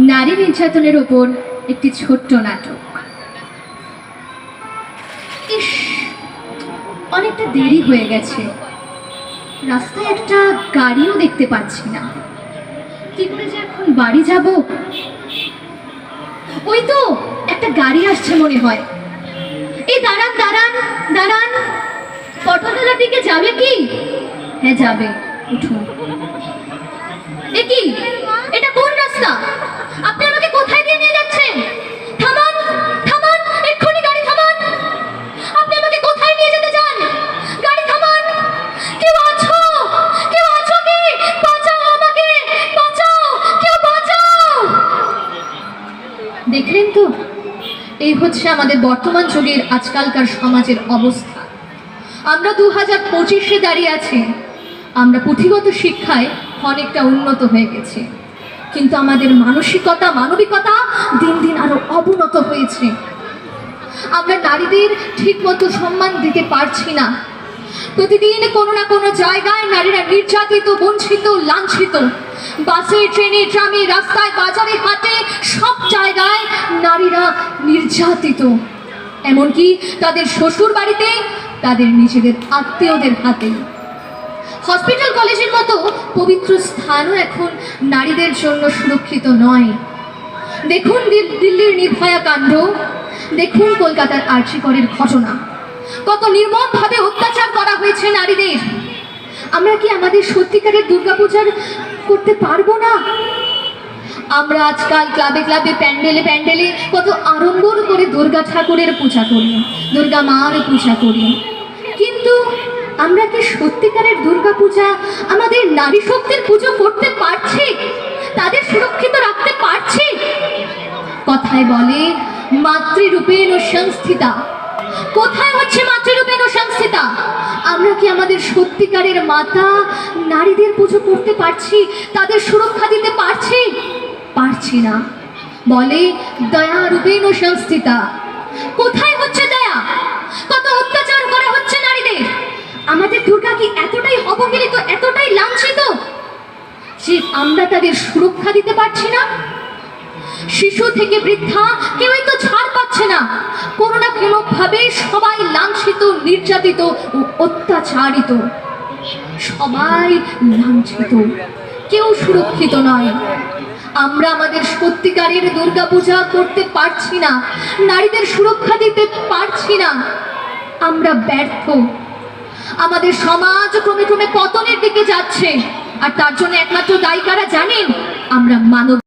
নারী নির্যাতনের ওপর একটি ছোট্ট নাটক। ইস, অনেকটা দেরি হয়ে গেছে, রাস্তায় একটা গাড়িও দেখতে পাচ্ছি না। কি করে যে এখন বাড়ি যাব? ওই তো একটা গাড়ি আসছে মনে হয়। এই দাঁড়ান দাঁড়ান দাঁড়ান, পটলতলার দিকে যাবে কি? হ্যাঁ যাবে, উঠুন। এ কি, এটা কোন রাস্তা? আপনি আমাকে কোথায় দিয়ে নিয়ে যাচ্ছেন? থামান থামান, এক্ষুনি গাড়ি থামান। আপনি আমাকে কোথায় নিয়ে যেতে চান? গাড়ি থামান। কেউ আছো? কেউ আছো কি? বাঁচাও আমাকে, বাঁচাও, কেউ বাঁচাও। দেখলেন তো, এই হচ্ছে আমাদের বর্তমান যুগের আজকালকার সমাজের অবস্থা। আমরা 2025-এ দাঁড়িয়ে আছি। আমরা পুঁথিগত শিক্ষায় অনেকটা উন্নত হয়ে গেছি, কিন্তু আমাদের মানসিকতা, মানবিকতা দিন দিন আরো অবনত হয়েছে। আমরা নারীদের ঠিকমতো সম্মান দিতে পারছি না। প্রতিদিন কোনো না কোনো জায়গায় নারীরা নির্যাতিত, বঞ্চিত, লাঞ্ছিত। বাসে, ট্রেনে, ট্রামে, রাস্তায়, বাজারে, হাটে, সব জায়গায় নারীরা নির্যাতিত। এমনকি তাদের শ্বশুর বাড়িতে, তাদের নিজেদের আত্মীয়দের হাতে। হসপিটাল, কলেজের মতো পবিত্র স্থানও এখন নারীদের জন্য সুরক্ষিত নয়। দেখুন দিল্লির নির্ভয়া কাণ্ড, দেখুন কলকাতার আরজি করের ঘটনা। কত নির্মমভাবে অত্যাচার করা হয়েছে নারীদের। আমরা কি আমাদের সত্যিকারের দুর্গাপূজার করতে পারবো না? আমরা আজকাল ক্লাবে ক্লাবে, প্যান্ডেলে প্যান্ডেলে কত আড়ম্বর করে দুর্গা ঠাকুরের পূজা করি, দুর্গা মার পূজা করি, কিন্তু আমরা কি সত্যিকারের দুর্গাপূজা, আমাদের নারী শক্তির পুজো করতে পারছি? তাদের সুরক্ষিত রাখতে পারছি? কথায় বলে মাতৃরূপেণ সংস্থিতা। কোথায় হচ্ছে মাতৃরূপেণ সংস্থিতা? আমরা কি আমাদের সত্যিকারের মাতা নারীদের পুজো করতে পারছি? তাদের সুরক্ষা দিতে পারছি? পারছি না। বলে দয়া রূপেণ সংস্থিতা। কোথায় হচ্ছে দয়া? কত অত্যাচার করা হচ্ছে নারীদের। আমাদের দুর্গা কি এতটাই অবহেলিত, এতটাই লাঞ্ছিত যে আমরা তাদের সুরক্ষা দিতে পারছি না? শিশু থেকে বৃদ্ধা কেউই তো ছাড় পাচ্ছে না। কোনো না কোনো ভাবে সবাই লাঞ্ছিত, নির্যাতিত ও অত্যাচারিত। সবাই লাঞ্ছিত, কেউ সুরক্ষিত নয়। আমরা আমাদের সত্যিকারের দুর্গাপূজা করতে পারছি না, নারীদের সুরক্ষা দিতে পারছি না। আমরা ব্যর্থ। আমাদের সমাজ ক্রমে ক্রমে পতনের দিকে যাচ্ছে, আর তার জন্য একমাত্র দায়ী কারা জানেন? আমরা মানব